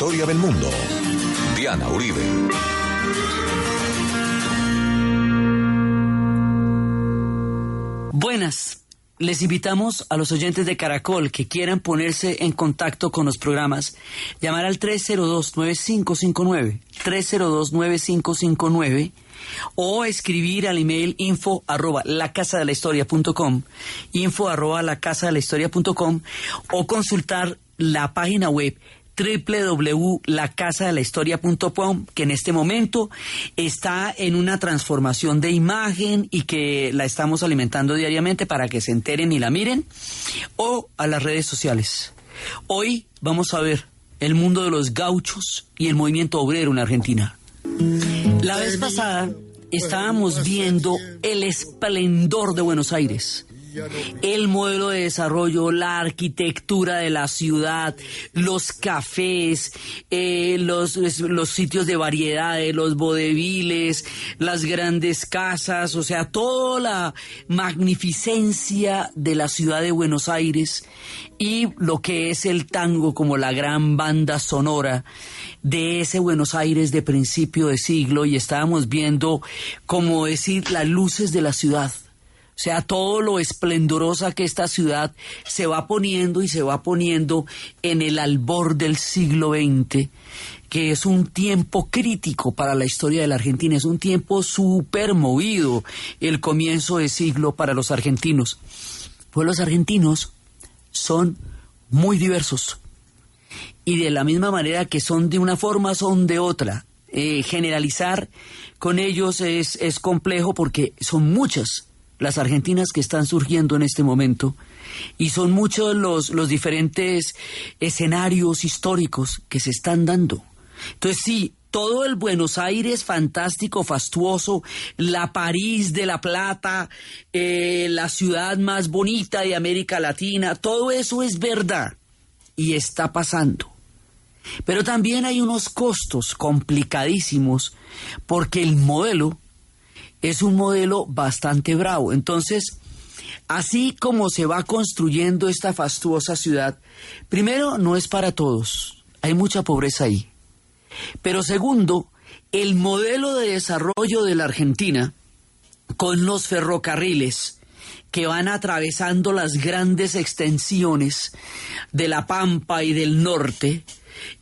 historia del mundo. Diana Uribe. Buenas. Les invitamos a los oyentes de Caracol que quieran ponerse en contacto con los programas, llamar al 302-9559, 302-9559, o escribir al email info@lacasadelahistoria.com, info@lacasadelahistoria.com, o consultar la página web www.lacasadelahistoria.com, que en este momento está en una transformación de imagen y que la estamos alimentando diariamente para que se enteren y la miren, o a las redes sociales. Hoy vamos a ver el mundo de los gauchos y el movimiento obrero en Argentina. La vez pasada estábamos viendo el esplendor de Buenos Aires, el modelo de desarrollo, la arquitectura de la ciudad, los cafés, los sitios de variedades, los vodeviles, las grandes casas, o sea, toda la magnificencia de la ciudad de Buenos Aires y lo que es el tango como la gran banda sonora de ese Buenos Aires de principio de siglo, y estábamos viendo, como decir, las luces de la ciudad. O sea, todo lo esplendorosa que esta ciudad se va poniendo y se va poniendo en el albor del siglo XX, que es un tiempo crítico para la historia de la Argentina, es un tiempo súper movido, el comienzo de siglo para los argentinos. Pues los argentinos son muy diversos, y de la misma manera que son de una forma, son de otra. Generalizar con ellos es complejo porque son muchas las argentinas que están surgiendo en este momento, y son muchos los diferentes escenarios históricos que se están dando. Entonces sí, todo el Buenos Aires fantástico, fastuoso, la París de la Plata, la ciudad más bonita de América Latina, todo eso es verdad y está pasando. Pero también hay unos costos complicadísimos porque el modelo es un modelo bastante bravo. Entonces, así como se va construyendo esta fastuosa ciudad, primero, no es para todos, hay mucha pobreza ahí. Pero segundo, el modelo de desarrollo de la Argentina, con los ferrocarriles que van atravesando las grandes extensiones de la Pampa y del norte,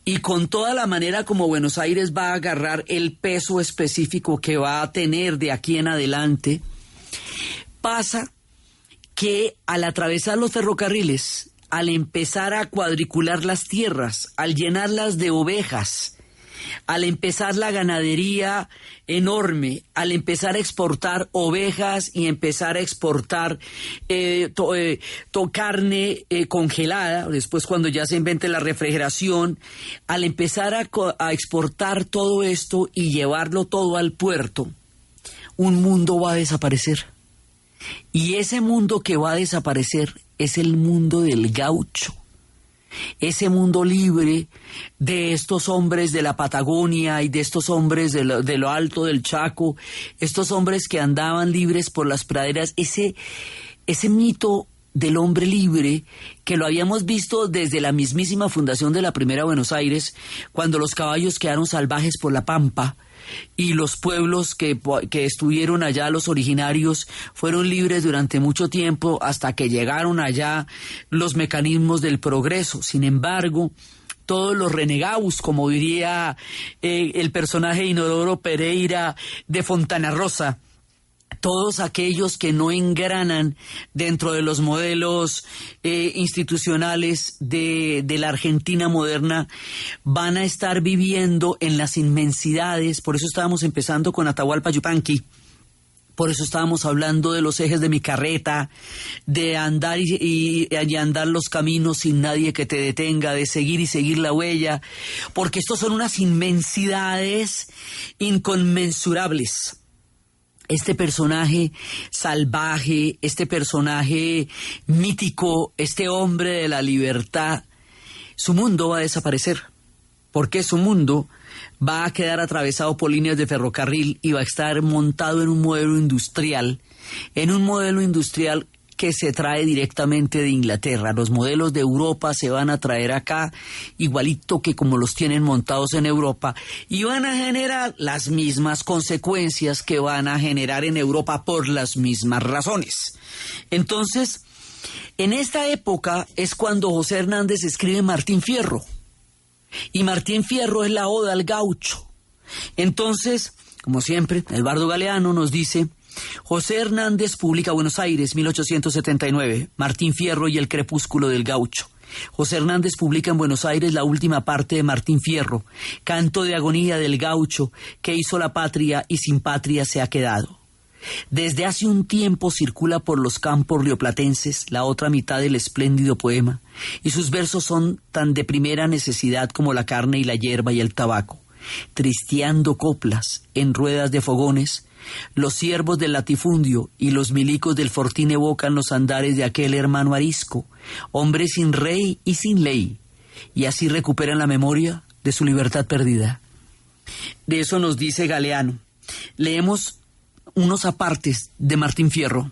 y con toda la manera como Buenos Aires va a agarrar el peso específico que va a tener de aquí en adelante, pasa que al atravesar los ferrocarriles, al empezar a cuadricular las tierras, al llenarlas de ovejas, al empezar la ganadería enorme, al empezar a exportar ovejas y empezar a exportar carne congelada, después cuando ya se invente la refrigeración, al empezar a exportar todo esto y llevarlo todo al puerto, un mundo va a desaparecer. Y ese mundo que va a desaparecer es el mundo del gaucho. Ese mundo libre de estos hombres de la Patagonia y de estos hombres de lo alto del Chaco, estos hombres que andaban libres por las praderas, ese mito del hombre libre que lo habíamos visto desde la mismísima fundación de la primera Buenos Aires, cuando los caballos quedaron salvajes por la pampa y los pueblos que estuvieron allá, los originarios, fueron libres durante mucho tiempo hasta que llegaron allá los mecanismos del progreso. Sin embargo, todos los renegados, como diría el personaje Inodoro Pereira de Fontana Rosa, todos aquellos que no engranan dentro de los modelos institucionales de la Argentina moderna van a estar viviendo en las inmensidades. Por eso estábamos empezando con Atahualpa Yupanqui, por eso estábamos hablando de los ejes de mi carreta, de andar y andar los caminos sin nadie que te detenga, de seguir y seguir la huella, porque estos son unas inmensidades inconmensurables. Este personaje salvaje, este personaje mítico, este hombre de la libertad, su mundo va a desaparecer, porque su mundo va a quedar atravesado por líneas de ferrocarril y va a estar montado en un modelo industrial que se trae directamente de Inglaterra. Los modelos de Europa se van a traer acá, igualito que como los tienen montados en Europa, y van a generar las mismas consecuencias que van a generar en Europa por las mismas razones. Entonces, en esta época es cuando José Hernández escribe Martín Fierro, y Martín Fierro es la oda al gaucho. Entonces, como siempre, Eduardo Galeano nos dice: José Hernández publica Buenos Aires, 1879, Martín Fierro y el crepúsculo del gaucho. José Hernández publica en Buenos Aires la última parte de Martín Fierro, canto de agonía del gaucho que hizo la patria y sin patria se ha quedado. Desde hace un tiempo circula por los campos rioplatenses la otra mitad del espléndido poema, y sus versos son tan de primera necesidad como la carne y la hierba y el tabaco. Tristeando coplas en ruedas de fogones, los siervos del latifundio y los milicos del fortín evocan los andares de aquel hermano arisco, hombre sin rey y sin ley, y así recuperan la memoria de su libertad perdida. De eso nos dice Galeano. Leemos unos apartes de Martín Fierro.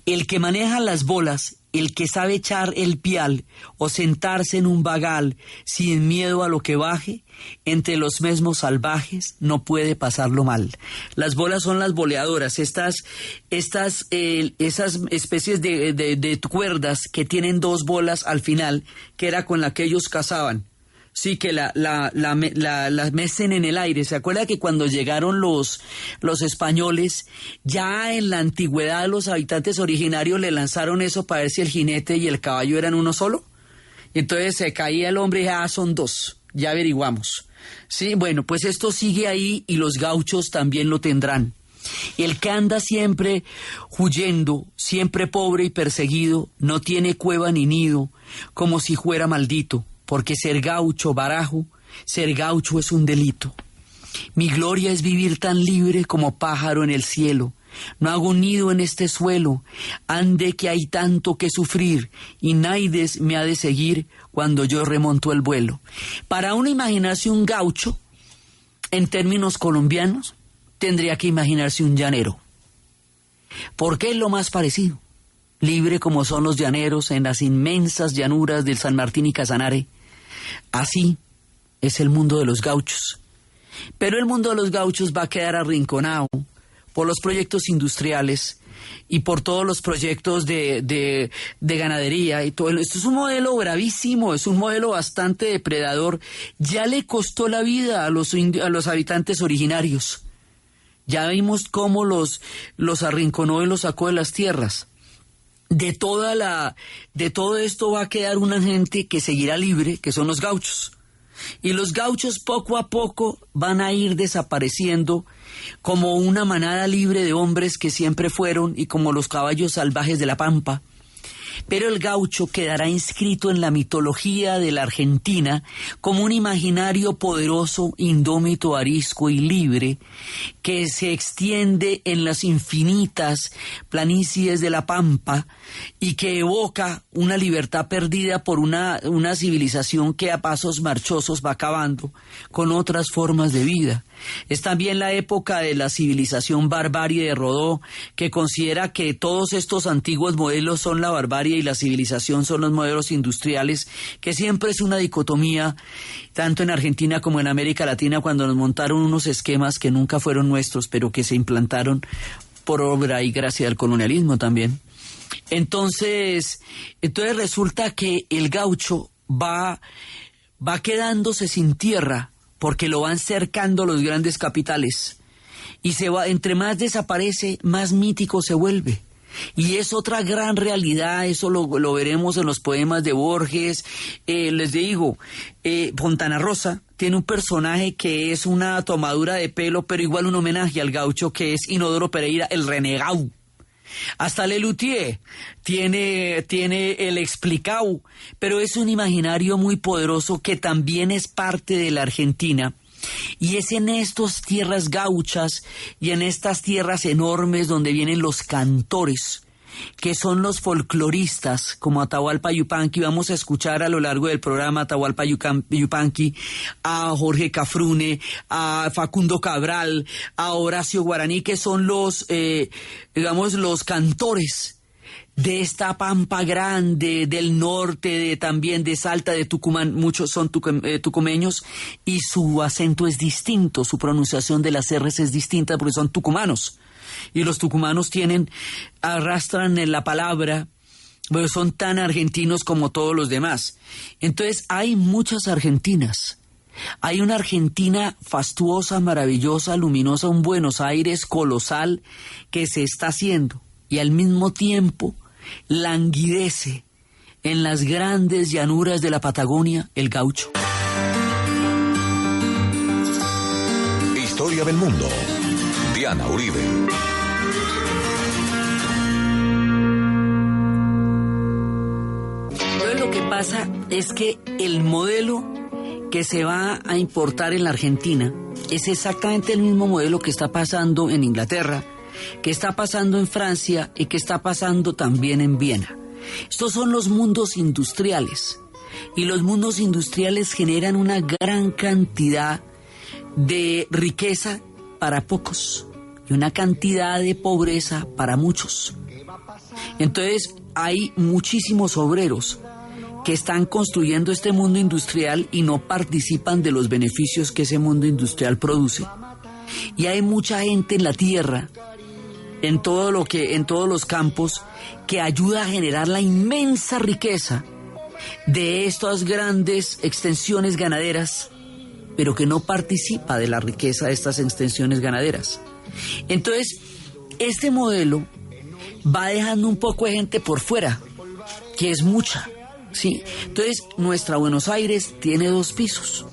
El que maneja las bolas, el que sabe echar el pial o sentarse en un vagal sin miedo a lo que baje, entre los mismos salvajes no puede pasarlo mal. Las bolas son las boleadoras, esas especies de cuerdas que tienen dos bolas al final, que era con la que ellos cazaban. Sí, que la mecen en el aire. ¿Se acuerda que cuando llegaron los españoles, ya en la antigüedad los habitantes originarios le lanzaron eso para ver si el jinete y el caballo eran uno solo? Y entonces se caía el hombre y dije, son dos, ya averiguamos. Sí, bueno, pues esto sigue ahí y los gauchos también lo tendrán. El que anda siempre huyendo, siempre pobre y perseguido, no tiene cueva ni nido, como si fuera maldito. Porque ser gaucho, barajo, ser gaucho es un delito. Mi gloria es vivir tan libre como pájaro en el cielo. No hago nido en este suelo, ande que hay tanto que sufrir, y naides me ha de seguir cuando yo remonto el vuelo. Para uno imaginarse un gaucho, en términos colombianos, tendría que imaginarse un llanero. Porque es lo más parecido. Libre como son los llaneros en las inmensas llanuras del San Martín y Casanare. Así es el mundo de los gauchos. Pero el mundo de los gauchos va a quedar arrinconado por los proyectos industriales y por todos los proyectos de ganadería y todo. Esto es un modelo bravísimo, es un modelo bastante depredador. Ya le costó la vida a los habitantes originarios. Ya vimos cómo los arrinconó y los sacó de las tierras. De todo esto va a quedar una gente que seguirá libre, que son los gauchos. Y los gauchos poco a poco van a ir desapareciendo como una manada libre de hombres que siempre fueron y como los caballos salvajes de la pampa. Pero el gaucho quedará inscrito en la mitología de la Argentina como un imaginario poderoso, indómito, arisco y libre que se extiende en las infinitas planicies de la pampa y que evoca una libertad perdida por una civilización que a pasos marchosos va acabando con otras formas de vida. Es también la época de la civilización barbarie de Rodó, que considera que todos estos antiguos modelos son la barbarie y la civilización son los modelos industriales, que siempre es una dicotomía, tanto en Argentina como en América Latina, cuando nos montaron unos esquemas que nunca fueron nuestros, pero que se implantaron por obra y gracia del colonialismo también. Entonces resulta que el gaucho va quedándose sin tierra, porque lo van cercando los grandes capitales. Y entre más desaparece, más mítico se vuelve. Y es otra gran realidad, eso lo veremos en los poemas de Borges. Les digo, Fontana Rosa tiene un personaje que es una tomadura de pelo, pero igual un homenaje al gaucho, que es Inodoro Pereira, el renegado. Hasta Lelutier tiene el explicado, pero es un imaginario muy poderoso que también es parte de la Argentina. Y es en estas tierras gauchas y en estas tierras enormes donde vienen los cantores, que son los folcloristas, como Atahualpa Yupanqui. Vamos a escuchar a lo largo del programa a Atahualpa Yupanqui, a Jorge Cafrune, a Facundo Cabral, a Horacio Guaraní, que son los cantores de esta pampa grande, del norte, también de Salta, de Tucumán, muchos son tucumeños, y su acento es distinto, su pronunciación de las R's es distinta porque son tucumanos. Y los tucumanos arrastran en la palabra, pero son tan argentinos como todos los demás. Entonces hay muchas argentinas. Hay una Argentina fastuosa, maravillosa, luminosa, un Buenos Aires colosal que se está haciendo y al mismo tiempo languidece en las grandes llanuras de la Patagonia el gaucho. Historia del mundo. Diana Uribe. Entonces lo que pasa es que el modelo que se va a importar en la Argentina es exactamente el mismo modelo que está pasando en Inglaterra, que está pasando en Francia y que está pasando también en Viena. Estos son los mundos industriales y los mundos industriales generan una gran cantidad de riqueza para pocos y una cantidad de pobreza para muchos. Entonces hay muchísimos obreros que están construyendo este mundo industrial y no participan de los beneficios que ese mundo industrial produce. Y hay mucha gente en la tierra, en todos los campos, que ayuda a generar la inmensa riqueza de estas grandes extensiones ganaderas, pero que no participa de la riqueza de estas extensiones ganaderas. Entonces, este modelo va dejando un poco de gente por fuera, que es mucha. Sí, entonces nuestra Buenos Aires tiene 2 pisos.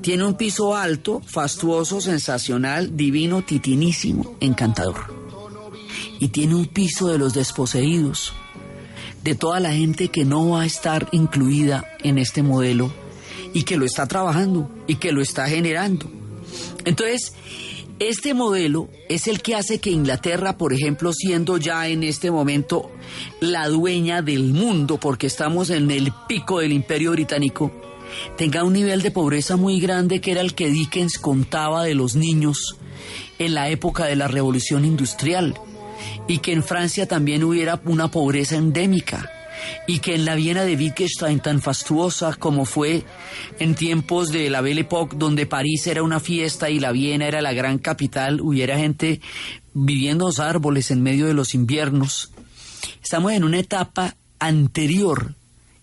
Tiene un piso alto, fastuoso, sensacional, divino, titinísimo, encantador. Y tiene un piso de los desposeídos, de toda la gente que no va a estar incluida en este modelo y que lo está trabajando y que lo está generando. Entonces, este modelo es el que hace que Inglaterra, por ejemplo, siendo ya en este momento la dueña del mundo, porque estamos en el pico del Imperio Británico, tenga un nivel de pobreza muy grande, que era el que Dickens contaba de los niños en la época de la Revolución Industrial, y que en Francia también hubiera una pobreza endémica, y que en la Viena de Wittgenstein, tan fastuosa como fue en tiempos de la Belle Époque, donde París era una fiesta y la Viena era la gran capital, hubiera gente viviendo en los árboles en medio de los inviernos. Estamos en una etapa anterior,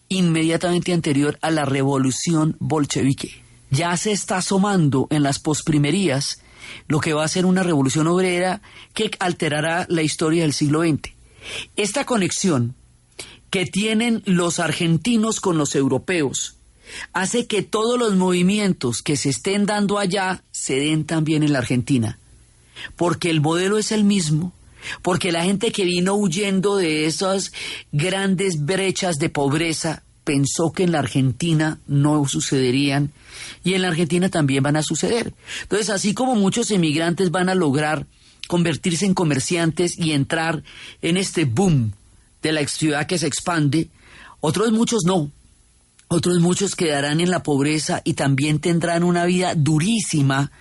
inmediatamente anterior a la revolución bolchevique. Ya se está asomando en las posprimerías lo que va a ser una revolución obrera que alterará la historia del siglo XX. Esta conexión que tienen los argentinos con los europeos hace que todos los movimientos que se estén dando allá se den también en la Argentina, porque el modelo es el mismo, porque la gente que vino huyendo de esas grandes brechas de pobreza pensó que en la Argentina no sucederían, y en la Argentina también van a suceder. Entonces, así como muchos emigrantes van a lograr convertirse en comerciantes y entrar en este boom de la ciudad que se expande, otros muchos no. Otros muchos quedarán en la pobreza y también tendrán una vida durísima,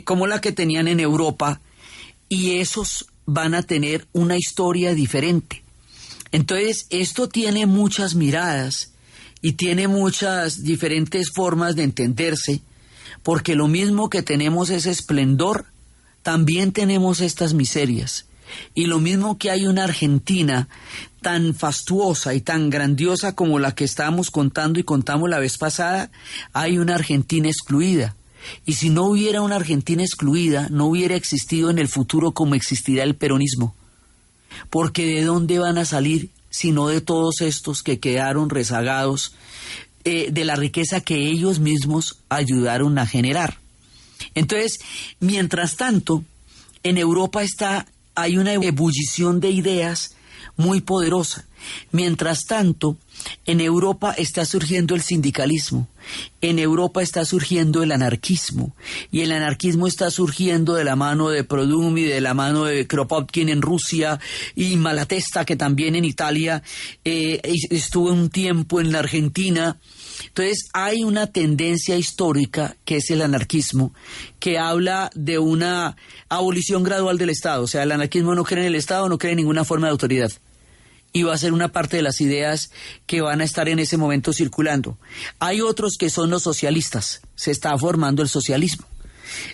como la que tenían en Europa, y esos van a tener una historia diferente. Entonces, esto tiene muchas miradas y tiene muchas diferentes formas de entenderse, porque lo mismo que tenemos ese esplendor, también tenemos estas miserias. Y lo mismo que hay una Argentina tan fastuosa y tan grandiosa como la que estábamos contando y contamos la vez pasada, hay una Argentina excluida. Y si no hubiera una Argentina excluida, no hubiera existido en el futuro como existirá el peronismo. Porque ¿de dónde van a salir sino de todos estos que quedaron rezagados de la riqueza que ellos mismos ayudaron a generar? Entonces, mientras tanto, en Europa hay una ebullición de ideas muy poderosa. Mientras tanto, en Europa está surgiendo el sindicalismo, en Europa está surgiendo el anarquismo, y el anarquismo está surgiendo de la mano de Proudhon y de la mano de Kropotkin en Rusia, y Malatesta, que también en Italia estuvo un tiempo en la Argentina. Entonces hay una tendencia histórica que es el anarquismo, que habla de una abolición gradual del Estado. O sea, el anarquismo no cree en el Estado, no cree en ninguna forma de autoridad. y va a ser una parte de las ideas que van a estar en ese momento circulando. Hay otros que son los socialistas, se está formando el socialismo.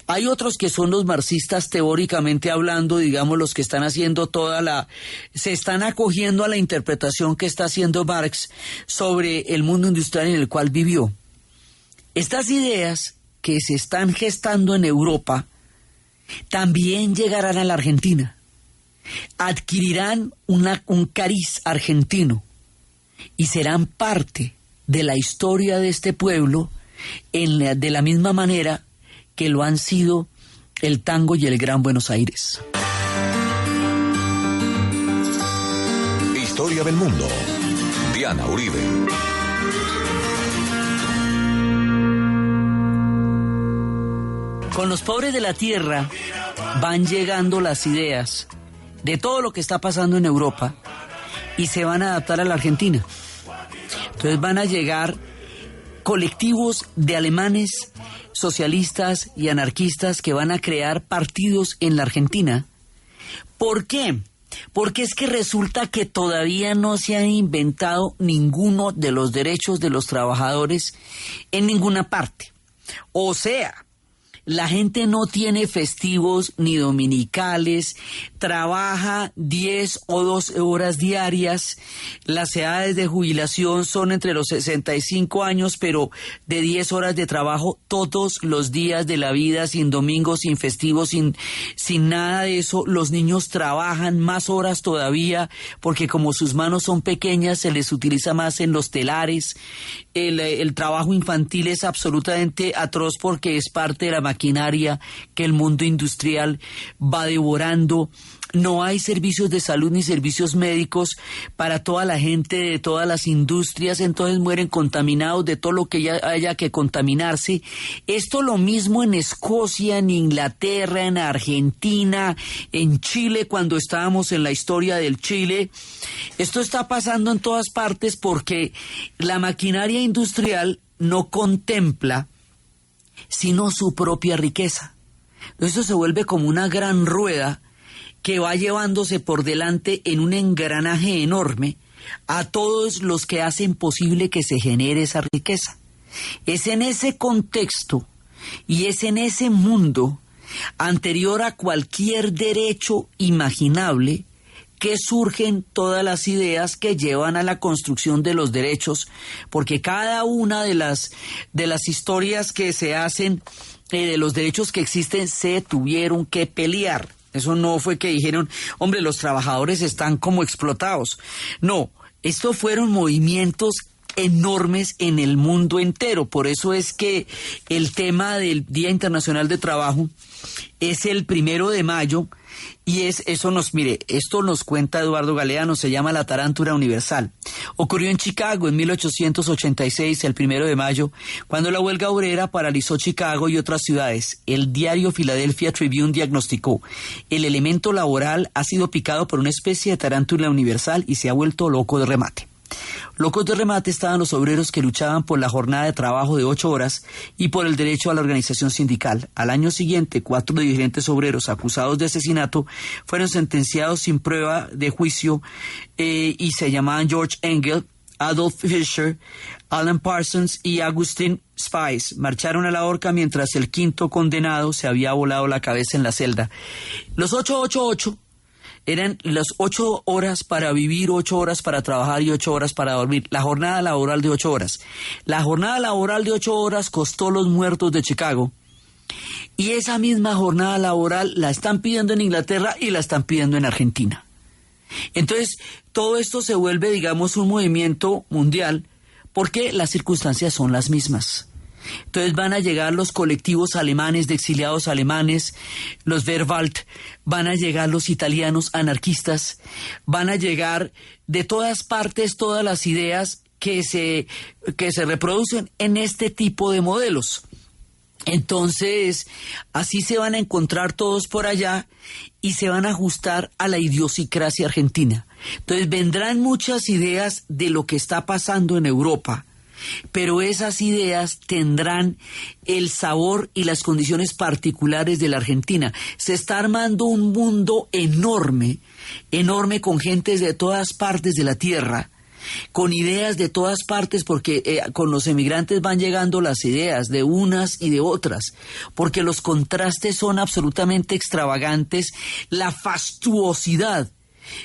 Hay otros que son los marxistas teóricamente hablando, digamos los que están haciendo se están acogiendo a la interpretación que está haciendo Marx sobre el mundo industrial en el cual vivió. Estas ideas que se están gestando en Europa también llegarán a la Argentina, adquirirán un cariz argentino y serán parte de la historia de este pueblo de la misma manera que lo han sido el tango y el Gran Buenos Aires. Historia del mundo. Diana Uribe. Con los pobres de la tierra van llegando las ideas de todo lo que está pasando en Europa y se van a adaptar a la Argentina. Entonces van a llegar colectivos de alemanes socialistas y anarquistas que van a crear partidos en la Argentina. ¿Por qué? Porque es que resulta que todavía no se han inventado ninguno de los derechos de los trabajadores en ninguna parte. O sea, la gente no tiene festivos ni dominicales, trabaja 10 o 12 horas diarias, las edades de jubilación son entre los 65 años, pero de 10 horas de trabajo todos los días de la vida, sin domingos, sin festivos, sin nada de eso. Los niños trabajan más horas todavía, porque como sus manos son pequeñas, se les utiliza más en los telares. El trabajo infantil es absolutamente atroz porque es parte de la maquinaria que el mundo industrial va devorando. No hay servicios de salud ni servicios médicos para toda la gente de todas las industrias, entonces mueren contaminados de todo lo que haya que contaminarse. Esto lo mismo en Escocia, en Inglaterra, en Argentina, en Chile, cuando estábamos en la historia del Chile. Esto está pasando en todas partes porque la maquinaria industrial no contempla sino su propia riqueza. Eso se vuelve como una gran rueda que va llevándose por delante en un engranaje enorme a todos los que hacen posible que se genere esa riqueza. Es en ese contexto y es en ese mundo anterior a cualquier derecho imaginable que surgen todas las ideas que llevan a la construcción de los derechos, porque cada una de las historias que se hacen de los derechos que existen se tuvieron que pelear. Eso no fue que dijeron, hombre, los trabajadores están como explotados. No, estos fueron movimientos enormes en el mundo entero. Por eso es que el tema del Día Internacional de Trabajo es el 1 de mayo. Y esto nos cuenta Eduardo Galeano, se llama La Tarántula Universal. Ocurrió en Chicago en 1886, el 1 de mayo, cuando la huelga obrera paralizó Chicago y otras ciudades. El diario Philadelphia Tribune diagnosticó: el elemento laboral ha sido picado por una especie de tarántula universal y se ha vuelto loco de remate. Locos de remate estaban los obreros que luchaban por la jornada de trabajo de 8 horas y por el derecho a la organización sindical. Al año siguiente, 4 dirigentes obreros acusados de asesinato fueron sentenciados sin prueba de juicio y se llamaban George Engel, Adolf Fischer, Alan Parsons y Augustin Spies. Marcharon a la horca mientras el quinto condenado se había volado la cabeza en la celda. Los 888 eran las 8 horas para vivir, 8 horas para trabajar y 8 horas para dormir. La jornada laboral de 8 horas. La jornada laboral de 8 horas costó los muertos de Chicago. Y esa misma jornada laboral la están pidiendo en Inglaterra y la están pidiendo en Argentina. Entonces, todo esto se vuelve, digamos, un movimiento mundial porque las circunstancias son las mismas. Entonces van a llegar los colectivos alemanes de exiliados alemanes, los Wehrwald, van a llegar los italianos anarquistas, van a llegar de todas partes todas las ideas que se reproducen en este tipo de modelos. Entonces, así se van a encontrar todos por allá y se van a ajustar a la idiosincrasia argentina. Entonces vendrán muchas ideas de lo que está pasando en Europa, pero esas ideas tendrán el sabor y las condiciones particulares de la Argentina. Se está armando un mundo enorme, enorme, con gentes de todas partes de la tierra, con ideas de todas partes, porque con los emigrantes van llegando las ideas de unas y de otras, porque los contrastes son absolutamente extravagantes, la fastuosidad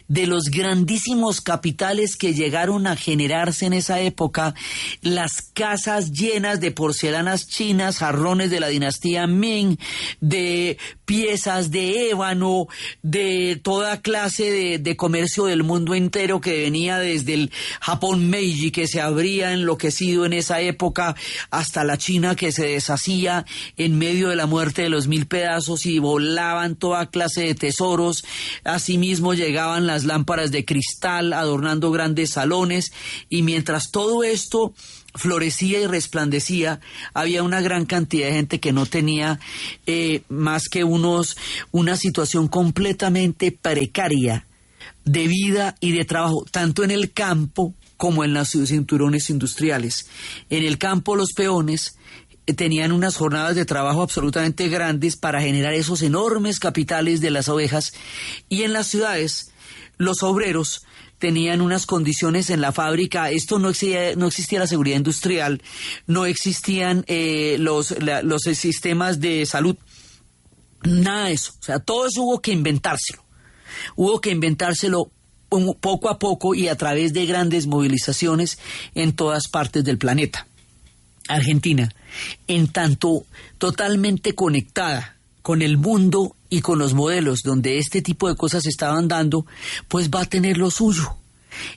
de los grandísimos capitales que llegaron a generarse en esa época, las casas llenas de porcelanas chinas, jarrones de la dinastía Ming, de piezas de ébano, de toda clase de comercio del mundo entero que venía desde el Japón Meiji, que se habría enloquecido en esa época, hasta la China, que se deshacía en medio de la muerte de los 1000 pedazos y volaban toda clase de tesoros. Asimismo llegaban las lámparas de cristal adornando grandes salones, y mientras todo esto florecía y resplandecía, había una gran cantidad de gente que no tenía más que una situación completamente precaria de vida y de trabajo, tanto en el campo como en los cinturones industriales. En el campo los peones tenían unas jornadas de trabajo absolutamente grandes para generar esos enormes capitales de las ovejas, y en las ciudades los obreros tenían unas condiciones en la fábrica. Esto no existía la seguridad industrial, no existían los sistemas de salud, nada de eso. O sea, todo eso hubo que inventárselo poco a poco y a través de grandes movilizaciones en todas partes del planeta. Argentina, en tanto totalmente conectada con el mundo y con los modelos donde este tipo de cosas se estaban dando, pues va a tener lo suyo.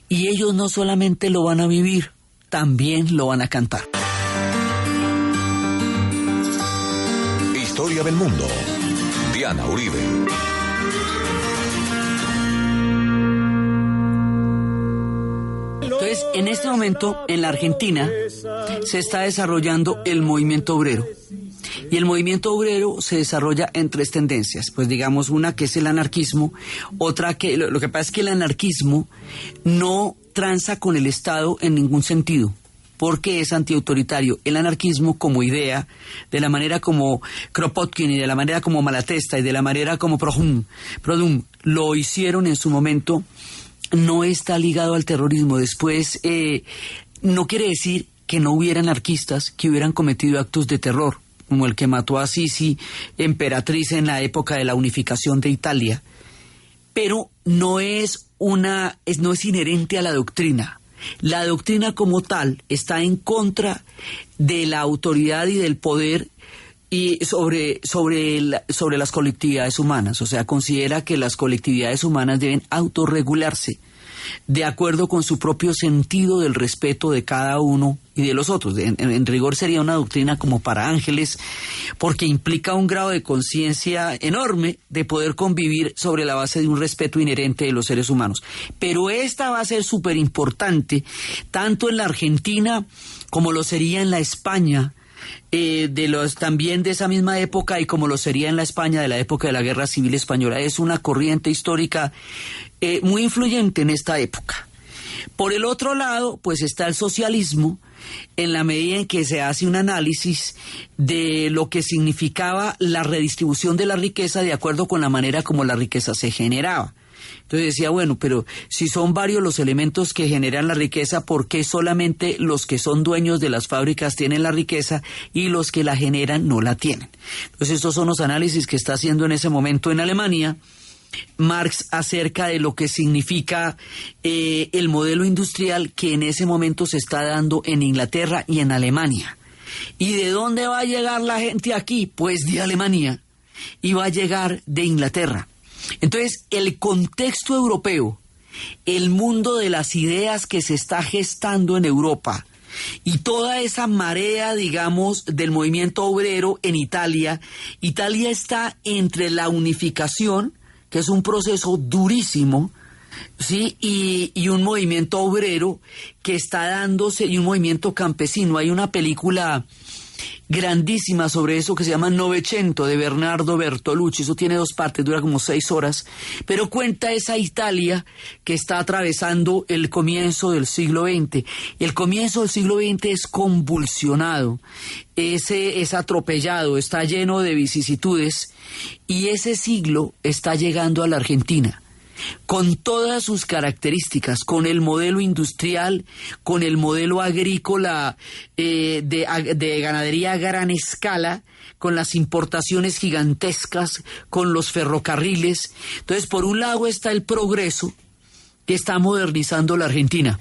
Y ellos no solamente lo van a vivir, también lo van a cantar. Historia del mundo. Diana Uribe. Entonces, en este momento, en la Argentina, se está desarrollando el movimiento obrero. Y el movimiento obrero se desarrolla en 3 tendencias. Pues digamos, una que es el anarquismo, otra que... Lo que pasa es que el anarquismo no tranza con el Estado en ningún sentido, porque es antiautoritario. El anarquismo como idea, de la manera como Kropotkin y de la manera como Malatesta y de la manera como Proudhon lo hicieron en su momento, no está ligado al terrorismo. Después, no quiere decir que no hubiera anarquistas que hubieran cometido actos de terror, como el que mató a Sisi, emperatriz en la época de la unificación de Italia, pero no es inherente a la doctrina. La doctrina como tal está en contra de la autoridad y del poder y sobre las colectividades humanas. O sea, considera que las colectividades humanas deben autorregularse de acuerdo con su propio sentido del respeto de cada uno y de los otros. En rigor sería una doctrina como para ángeles, porque implica un grado de conciencia enorme de poder convivir sobre la base de un respeto inherente de los seres humanos. Pero esta va a ser súper importante, tanto en la Argentina como lo sería en la España, también de esa misma época, y como lo sería en la España de la época de la Guerra Civil Española. Es una corriente histórica muy influyente en esta época. Por el otro lado, pues está el socialismo, en la medida en que se hace un análisis de lo que significaba la redistribución de la riqueza de acuerdo con la manera como la riqueza se generaba. Entonces decía, bueno, pero si son varios los elementos que generan la riqueza, ¿por qué solamente los que son dueños de las fábricas tienen la riqueza y los que la generan no la tienen? Entonces estos son los análisis que está haciendo en ese momento en Alemania Marx acerca de lo que significa el modelo industrial que en ese momento se está dando en Inglaterra y en Alemania. ¿Y de dónde va a llegar la gente aquí? Pues de Alemania, y va a llegar de Inglaterra. Entonces, el contexto europeo, el mundo de las ideas que se está gestando en Europa y toda esa marea, digamos, del movimiento obrero en Italia. Italia está entre la unificación, que es un proceso durísimo, ¿sí? Y un movimiento obrero que está dándose, y un movimiento campesino. Hay una película grandísima sobre eso que se llama Novecento de Bernardo Bertolucci. Eso tiene 2 partes, dura como 6 horas, pero cuenta esa Italia que está atravesando el comienzo del siglo XX. El comienzo del siglo XX es convulsionado, es atropellado, está lleno de vicisitudes, y ese siglo está llegando a la Argentina con todas sus características, con el modelo industrial, con el modelo agrícola de ganadería a gran escala, con las importaciones gigantescas, con los ferrocarriles. Entonces, por un lado está el progreso que está modernizando la Argentina,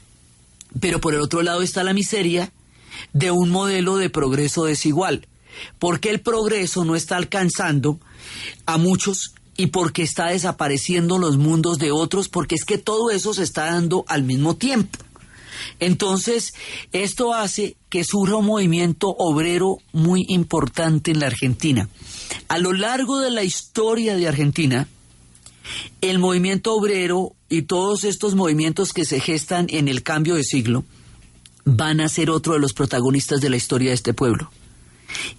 pero por el otro lado está la miseria de un modelo de progreso desigual, porque el progreso no está alcanzando a muchos y porque está desapareciendo los mundos de otros, porque es que todo eso se está dando al mismo tiempo. Entonces, esto hace que surja un movimiento obrero muy importante en la Argentina. A lo largo de la historia de Argentina, el movimiento obrero y todos estos movimientos que se gestan en el cambio de siglo van a ser otro de los protagonistas de la historia de este pueblo.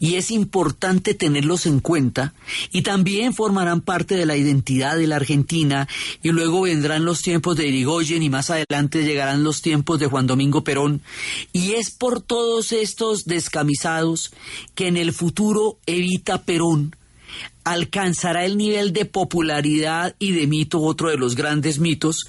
Y es importante tenerlos en cuenta, y también formarán parte de la identidad de la Argentina, y luego vendrán los tiempos de Irigoyen y más adelante llegarán los tiempos de Juan Domingo Perón, y es por todos estos descamisados que en el futuro Evita Perón alcanzará el nivel de popularidad y de mito, otro de los grandes mitos.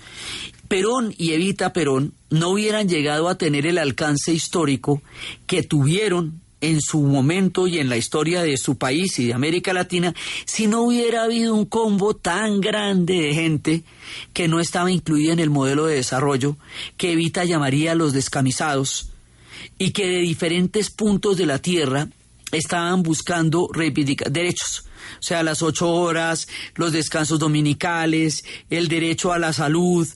Perón y Evita Perón no hubieran llegado a tener el alcance histórico que tuvieron en su momento y en la historia de su país y de América Latina, si no hubiera habido un combo tan grande de gente que no estaba incluida en el modelo de desarrollo que Evita llamaría los descamisados, y que de diferentes puntos de la tierra estaban buscando reivindicar derechos. O sea, las 8 horas, los descansos dominicales, el derecho a la salud,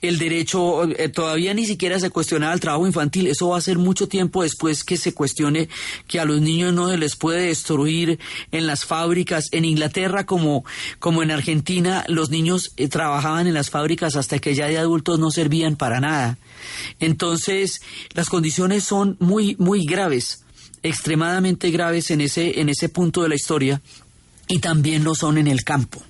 el derecho, todavía ni siquiera se cuestionaba el trabajo infantil. Eso va a ser mucho tiempo después que se cuestione que a los niños no se les puede destruir en las fábricas. En Inglaterra, como en Argentina, los niños trabajaban en las fábricas hasta que ya de adultos no servían para nada. Entonces, las condiciones son muy, muy graves, extremadamente graves en ese punto de la historia. Y también lo son en el campo.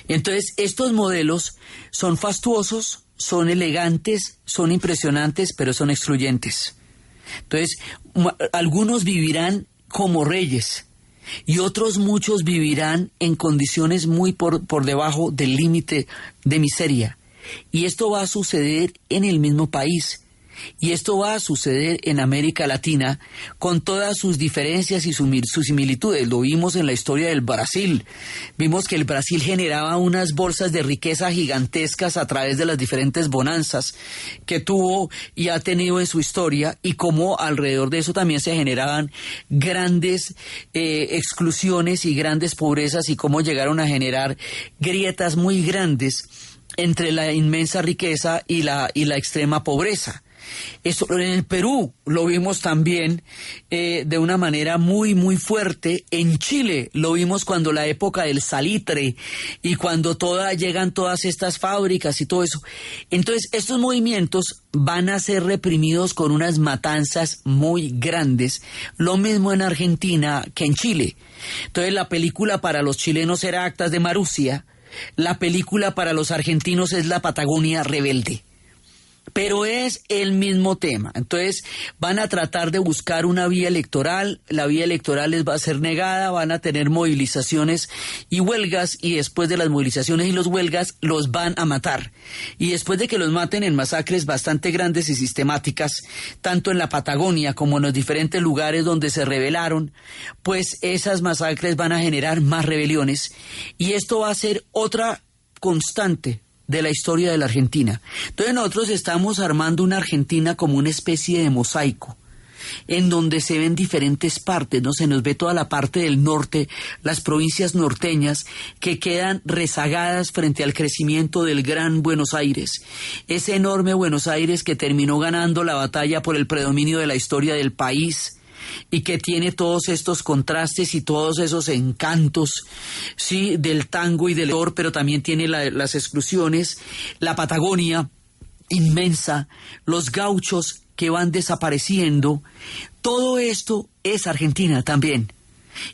Entonces, estos modelos son fastuosos, son elegantes, son impresionantes, pero son excluyentes. Entonces, algunos vivirán como reyes y otros muchos vivirán en condiciones muy por debajo del límite de miseria. Y esto va a suceder en el mismo país. Y esto va a suceder en América Latina con todas sus diferencias y sus similitudes. Lo vimos en la historia del Brasil. Vimos que el Brasil generaba unas bolsas de riqueza gigantescas a través de las diferentes bonanzas que tuvo y ha tenido en su historia, y cómo alrededor de eso también se generaban grandes exclusiones y grandes pobrezas, y cómo llegaron a generar grietas muy grandes entre la inmensa riqueza y la extrema pobreza. Eso en el Perú lo vimos también de una manera muy, muy fuerte. En Chile lo vimos cuando la época del salitre y cuando llegan todas estas fábricas y todo eso. Entonces, estos movimientos van a ser reprimidos con unas matanzas muy grandes. Lo mismo en Argentina que en Chile. Entonces, la película para los chilenos era Actas de Marusia. La película para los argentinos es La Patagonia Rebelde. Pero es el mismo tema. Entonces van a tratar de buscar una vía electoral, la vía electoral les va a ser negada, van a tener movilizaciones y huelgas, y después de las movilizaciones y los huelgas los van a matar. Y después de que los maten en masacres bastante grandes y sistemáticas, tanto en la Patagonia como en los diferentes lugares donde se rebelaron, pues esas masacres van a generar más rebeliones, y esto va a ser otra constante de la historia de la Argentina. Entonces nosotros estamos armando una Argentina como una especie de mosaico, en donde se ven diferentes partes, ¿no? Se nos ve toda la parte del norte, las provincias norteñas que quedan rezagadas frente al crecimiento del Gran Buenos Aires, ese enorme Buenos Aires que terminó ganando la batalla por el predominio de la historia del país, y que tiene todos estos contrastes y todos esos encantos, sí, del tango y del oro, pero también tiene las exclusiones. La Patagonia inmensa, los gauchos que van desapareciendo, todo esto es Argentina también.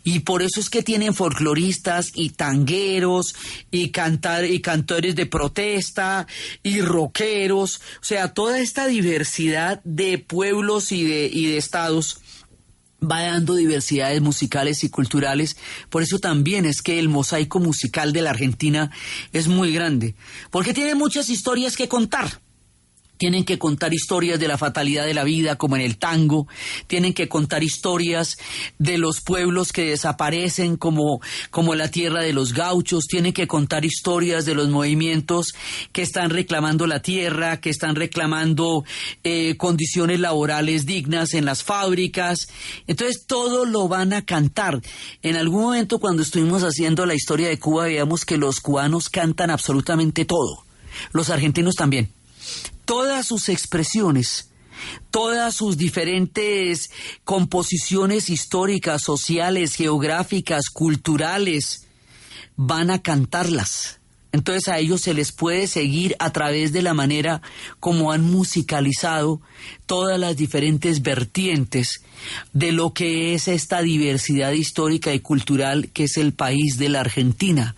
Y por eso es que tienen folcloristas y tangueros y cantores de protesta y rockeros, o sea, toda esta diversidad de pueblos y de estados va dando diversidades musicales y culturales. Por eso también es que el mosaico musical de la Argentina es muy grande, porque tiene muchas historias que contar. Tienen que contar historias de la fatalidad de la vida, como en el tango. Tienen que contar historias de los pueblos que desaparecen, como la tierra de los gauchos. Tienen que contar historias de los movimientos que están reclamando la tierra, que están reclamando condiciones laborales dignas en las fábricas. Entonces, todo lo van a cantar. En algún momento, cuando estuvimos haciendo la historia de Cuba, veíamos que los cubanos cantan absolutamente todo. Los argentinos también. Todas sus expresiones, todas sus diferentes composiciones históricas, sociales, geográficas, culturales, van a cantarlas. Entonces a ellos se les puede seguir a través de la manera como han musicalizado todas las diferentes vertientes de lo que es esta diversidad histórica y cultural que es el país de la Argentina.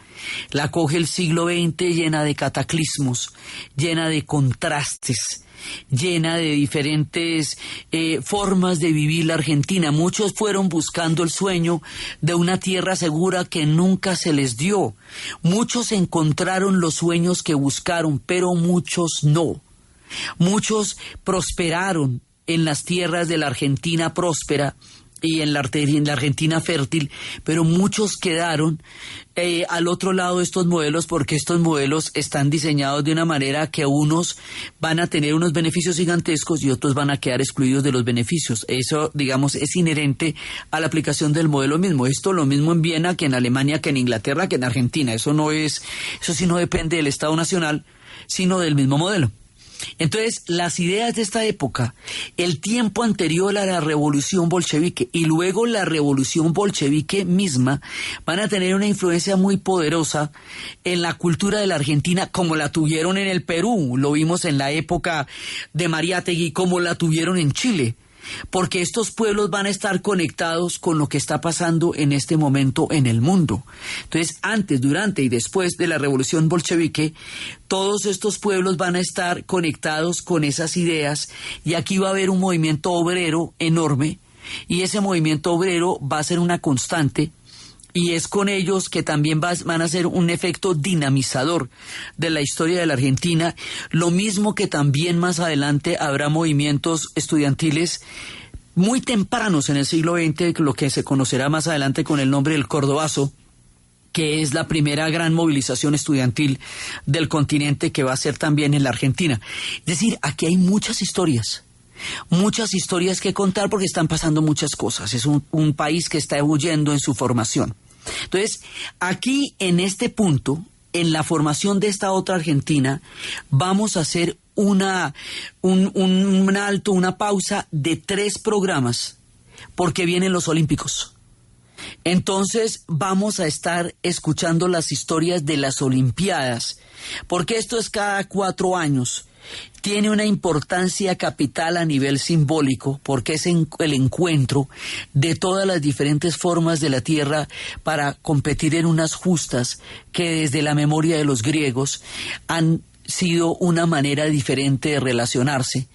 La coge el siglo XX llena de cataclismos, llena de contrastes, llena de diferentes formas de vivir la Argentina. Muchos fueron buscando el sueño de una tierra segura que nunca se les dio. Muchos encontraron los sueños que buscaron, pero muchos no. Muchos prosperaron en las tierras de la Argentina próspera y en la Argentina fértil, pero muchos quedaron al otro lado de estos modelos, porque estos modelos están diseñados de una manera que unos van a tener unos beneficios gigantescos y otros van a quedar excluidos de los beneficios. Eso, digamos, es inherente a la aplicación del modelo mismo. Esto lo mismo en Viena que en Alemania, que en Inglaterra, que en Argentina. Eso sí no depende del Estado Nacional, sino del mismo modelo. Entonces, las ideas de esta época, el tiempo anterior a la revolución bolchevique y luego la revolución bolchevique misma, van a tener una influencia muy poderosa en la cultura de la Argentina, como la tuvieron en el Perú, lo vimos en la época de Mariátegui, como la tuvieron en Chile. Porque estos pueblos van a estar conectados con lo que está pasando en este momento en el mundo. Entonces, antes, durante y después de la revolución bolchevique, todos estos pueblos van a estar conectados con esas ideas, y aquí va a haber un movimiento obrero enorme, y ese movimiento obrero va a ser una constante. Y es con ellos que también van a ser un efecto dinamizador de la historia de la Argentina, lo mismo que también más adelante habrá movimientos estudiantiles muy tempranos en el siglo XX, lo que se conocerá más adelante con el nombre del Cordobazo, que es la primera gran movilización estudiantil del continente, que va a ser también en la Argentina. Es decir, aquí hay muchas historias que contar, porque están pasando muchas cosas. Es un país que está ebulliendo en su formación. Entonces, aquí en este punto, en la formación de esta otra Argentina, vamos a hacer un alto, una pausa de 3 programas, porque vienen los Olímpicos. Entonces vamos a estar escuchando las historias de las Olimpiadas, porque esto es cada 4 años. Tiene una importancia capital a nivel simbólico, porque es el encuentro de todas las diferentes formas de la Tierra para competir en unas justas que desde la memoria de los griegos han sido una manera diferente de relacionarse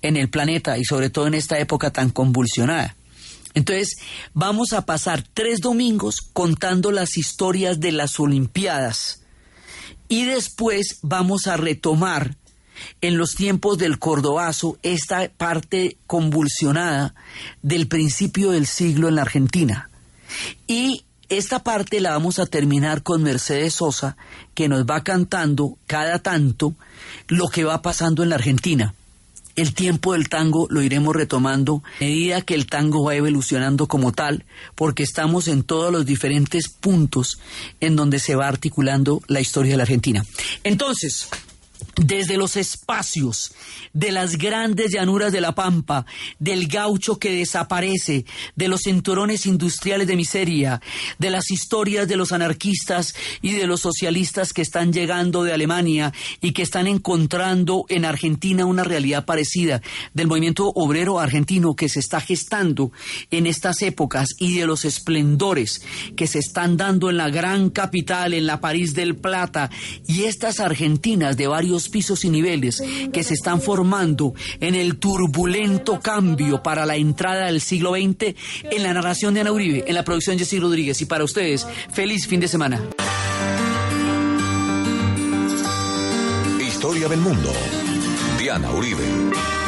en el planeta, y sobre todo en esta época tan convulsionada. Entonces, vamos a pasar 3 domingos contando las historias de las Olimpiadas, y después vamos a retomar en los tiempos del Cordobazo esta parte convulsionada del principio del siglo en la Argentina. Y esta parte la vamos a terminar con Mercedes Sosa, que nos va cantando cada tanto lo que va pasando en la Argentina. El tiempo del tango lo iremos retomando a medida que el tango va evolucionando como tal, porque estamos en todos los diferentes puntos en donde se va articulando la historia de la Argentina. Entonces, desde los espacios de las grandes llanuras de la Pampa, del gaucho que desaparece, de los cinturones industriales de miseria, de las historias de los anarquistas y de los socialistas que están llegando de Alemania y que están encontrando en Argentina una realidad parecida, del movimiento obrero argentino que se está gestando en estas épocas y de los esplendores que se están dando en la gran capital, en la París del Plata, y estas Argentinas de varios pisos y niveles que se están formando en el turbulento cambio para la entrada del siglo XX, en la narración de Ana Uribe, en la producción de Jessy Rodríguez. Y para ustedes, feliz fin de semana. Historia del mundo. Diana Uribe.